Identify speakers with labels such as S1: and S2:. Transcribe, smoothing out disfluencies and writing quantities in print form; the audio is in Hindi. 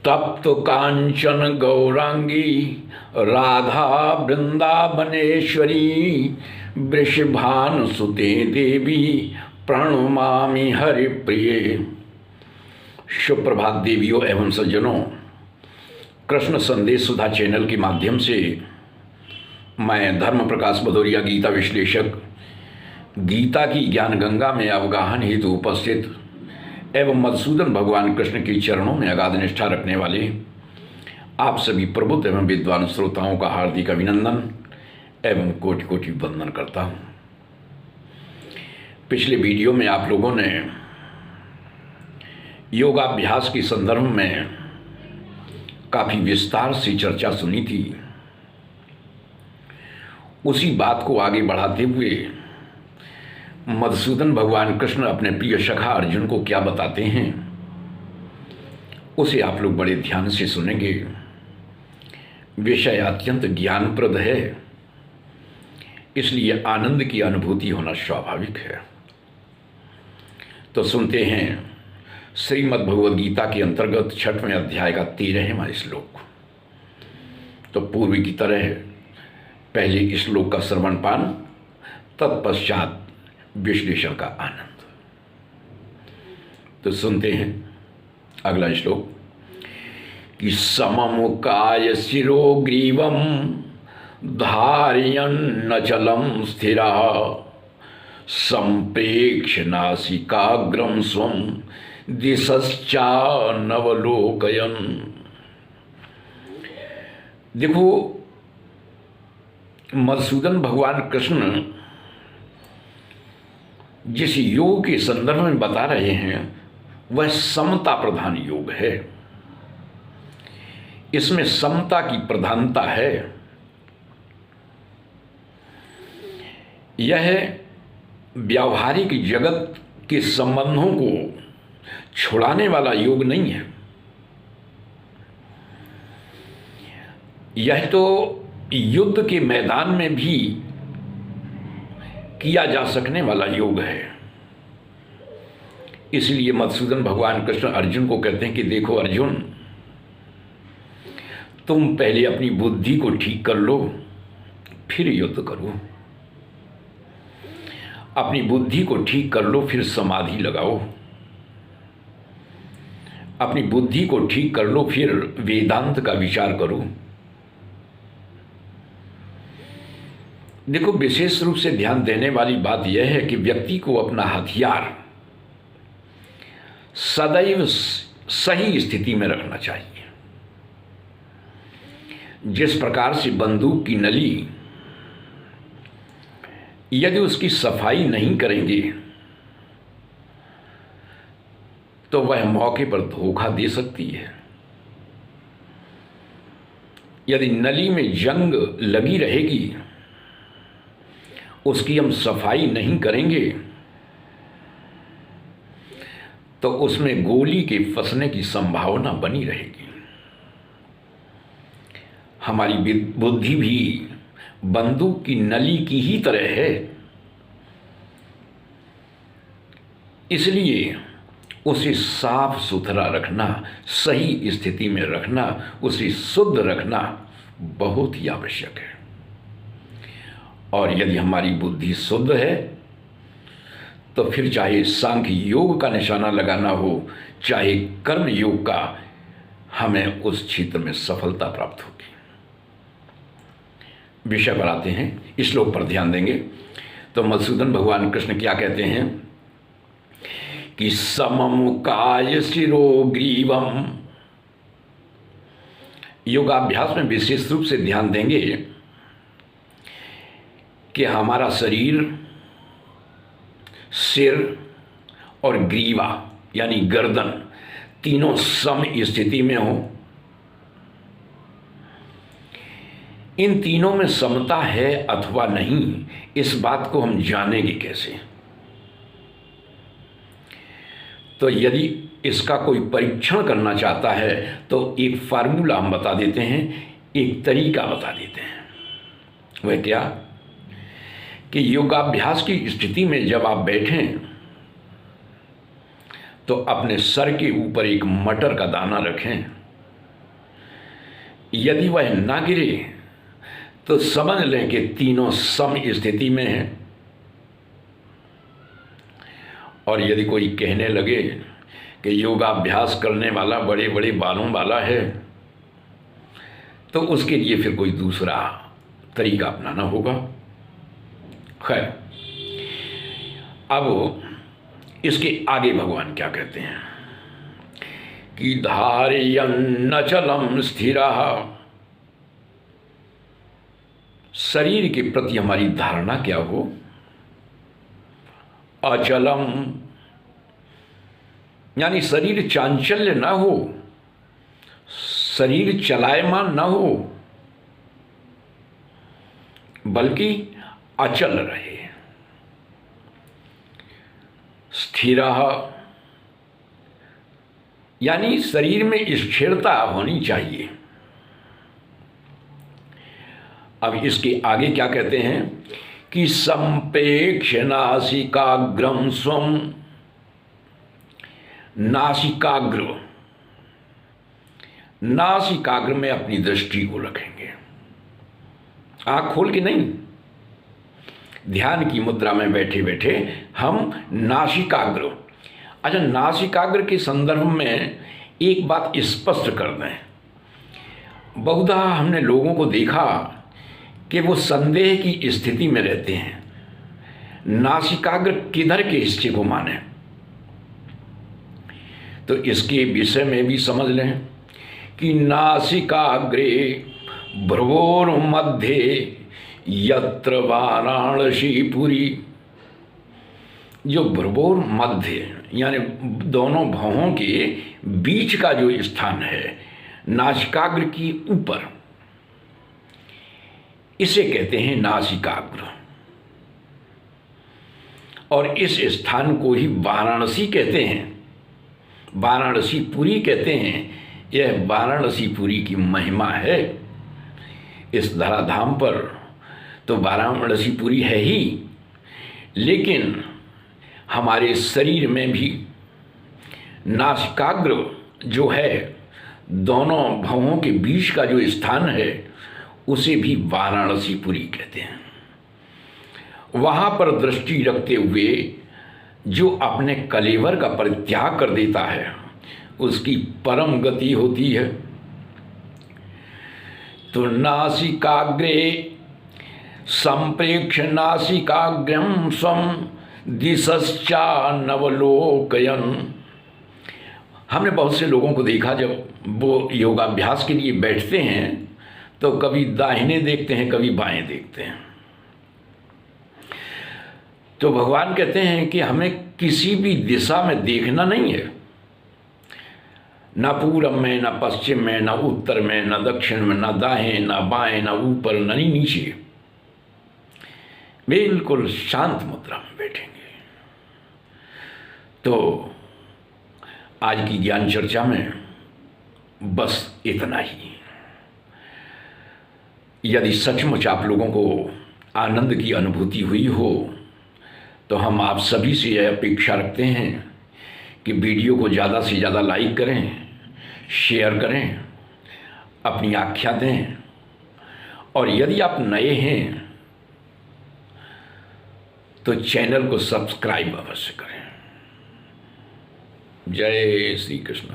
S1: तप्त कांचन गौरांगी राधा वृंदावनेश्वरी वृषभान सुते देवी प्रणमामि हरिप्रिये। सुप्रभात देवियों एवं सज्जनों, कृष्ण संदेश सुधा चैनल के माध्यम से मैं धर्म प्रकाश भदौरिया गीता विश्लेषक गीता की ज्ञान गंगा में अवगाहन हेतु उपस्थित एवं मधुसूदन भगवान कृष्ण के चरणों में अगाध निष्ठा रखने वाले आप सभी प्रबुद्ध एवं विद्वान श्रोताओं का हार्दिक अभिनंदन एवं कोटि कोटि वंदन करता हूँ। पिछले वीडियो में आप लोगों ने योगाभ्यास के संदर्भ में काफ़ी विस्तार से चर्चा सुनी थी। उसी बात को आगे बढ़ाते हुए मधुसूदन भगवान कृष्ण अपने प्रिय सखा अर्जुन को क्या बताते हैं उसे आप लोग बड़े ध्यान से सुनेंगे। विषय अत्यंत ज्ञानप्रद है, इसलिए आनंद की अनुभूति होना स्वाभाविक है। तो सुनते हैं श्रीमद् भगवद गीता के अंतर्गत 6वें अध्याय का 13वां श्लोक। तो पूर्व की तरह पहले श्लोक का श्रवण पान, तत्पश्चात विश्लेषण का आनंद। तो सुनते हैं अगला श्लोक कि सममुकाय शिरो ग्रीवम धारयन्नचलं स्थिरा संप्रेक्ष्य नासिकाग्रं स्वं दिशश्चानवलोकयन्। देखो, मधुसूदन भगवान कृष्ण जिस योग के संदर्भ में बता रहे हैं वह समता प्रधान योग है। इसमें समता की प्रधानता है। यह व्यावहारिक जगत के संबंधों को छुड़ाने वाला योग नहीं है। यह तो युद्ध के मैदान में भी किया जा सकने वाला योग है। इसलिए मधुसूदन भगवान कृष्ण अर्जुन को कहते हैं कि देखो अर्जुन, तुम पहले अपनी बुद्धि को ठीक कर लो, फिर युद्ध करो। अपनी बुद्धि को ठीक कर लो, फिर समाधि लगाओ। अपनी बुद्धि को ठीक कर लो, फिर वेदांत का विचार करो। देखो, विशेष रूप से ध्यान देने वाली बात यह है कि व्यक्ति को अपना हथियार सदैव सही स्थिति में रखना चाहिए। जिस प्रकार से बंदूक की नली यदि उसकी सफाई नहीं करेंगे तो वह मौके पर धोखा दे सकती है। यदि नली में जंग लगी रहेगी, उसकी हम सफाई नहीं करेंगे तो उसमें गोली के फंसने की संभावना बनी रहेगी। हमारी बुद्धि भी बंदूक की नली की ही तरह है। इसलिए उसे साफ सुथरा रखना, सही स्थिति में रखना, उसे शुद्ध रखना बहुत ही आवश्यक है। और यदि हमारी बुद्धि शुद्ध है तो फिर चाहे सांख्य योग का निशाना लगाना हो, चाहे कर्म योग का, हमें उस क्षेत्र में सफलता प्राप्त होगी। विषय पर आते हैं, इस श्लोक पर ध्यान देंगे। तो मधुसूदन भगवान कृष्ण क्या कहते हैं कि सममुकाय शिरो ग्रीवम। योगाभ्यास में विशेष रूप से ध्यान देंगे कि हमारा शरीर, सिर और ग्रीवा यानी गर्दन तीनों सम स्थिति में हो। इन तीनों में समता है अथवा नहीं, इस बात को हम जानेंगे कैसे? तो यदि इसका कोई परीक्षण करना चाहता है तो एक फार्मूला हम बता देते हैं, एक तरीका बता देते हैं। वह क्या कि योगाभ्यास की स्थिति में जब आप बैठें तो अपने सर के ऊपर एक मटर का दाना रखें यदि वह ना गिरे तो समझ लें कि तीनों सम स्थिति में हैं। और यदि कोई कहने लगे कि योगाभ्यास करने वाला बड़े बड़े बालों वाला है, तो उसके लिए फिर कोई दूसरा तरीका अपनाना होगा। खैर, अब इसके आगे भगवान क्या कहते हैं कि धारयन्न चलम स्थिरः, शरीर के प्रति हमारी धारणा क्या हो। अचलम यानी शरीर चांचल्य ना हो, शरीर चलायमान ना हो, बल्कि अचल रहे। स्थिरः यानी शरीर में स्थिरता होनी चाहिए। अब इसके आगे क्या कहते हैं कि संप्रेक्ष नासिकाग्रम स्वम, नासिकाग्र, नासिकाग्र में अपनी दृष्टि को रखेंगे, आंख खोल के नहीं, ध्यान की मुद्रा में बैठे बैठे हम नासिकाग्र। अच्छा, नासिकाग्र के संदर्भ में एक बात स्पष्ट कर दें। बहुधा हमने लोगों को देखा कि वो संदेह की स्थिति में रहते हैं, नासिकाग्र किधर के हिस्से को माने। तो इसके विषय में भी समझ लें कि नासिकाग्रे भ्रुवोर मध्य यत्र वाराणसीपुरी, जो भ्रुवोर मध्य यानी दोनों भौहों के बीच का जो स्थान है, नासिकाग्र की ऊपर, इसे कहते हैं नासिकाग्र। और इस स्थान को ही वाराणसी कहते हैं, वाराणसीपुरी कहते हैं। यह वाराणसीपुरी की महिमा है। इस धराधाम पर तो वाराणसीपुरी है ही, लेकिन हमारे शरीर में भी नासिकाग्र जो है, दोनों भवों के बीच का जो स्थान है, उसे भी वाराणसीपुरी कहते हैं। वहाँ पर दृष्टि रखते हुए जो अपने कलेवर का परित्याग कर देता है, उसकी परम गति होती है। तो नासिकाग्रे संप्रेक्ष नासिकाग्रम स्वम दिशश्चा नवलोकयन। हमने बहुत से लोगों को देखा, जब वो योगाभ्यास के लिए बैठते हैं तो कभी दाहिने देखते हैं, कभी बाएं देखते हैं। तो भगवान कहते हैं कि हमें किसी भी दिशा में देखना नहीं है, न पूरब में, न पश्चिम में, न उत्तर में, न दक्षिण में, न दाएं, न बाएं, न ऊपर, न नीचे। बिल्कुल शांत मुद्रा में बैठेंगे। तो आज की ज्ञान चर्चा में बस इतना ही। यदि सचमुच आप लोगों को आनंद की अनुभूति हुई हो, तो हम आप सभी से यह अपेक्षा रखते हैं कि वीडियो को ज़्यादा से ज़्यादा लाइक करें, शेयर करें, अपनी आख्या दें। और यदि आप नए हैं तो चैनल को सब्सक्राइब अवश्य करें। जय श्री कृष्ण।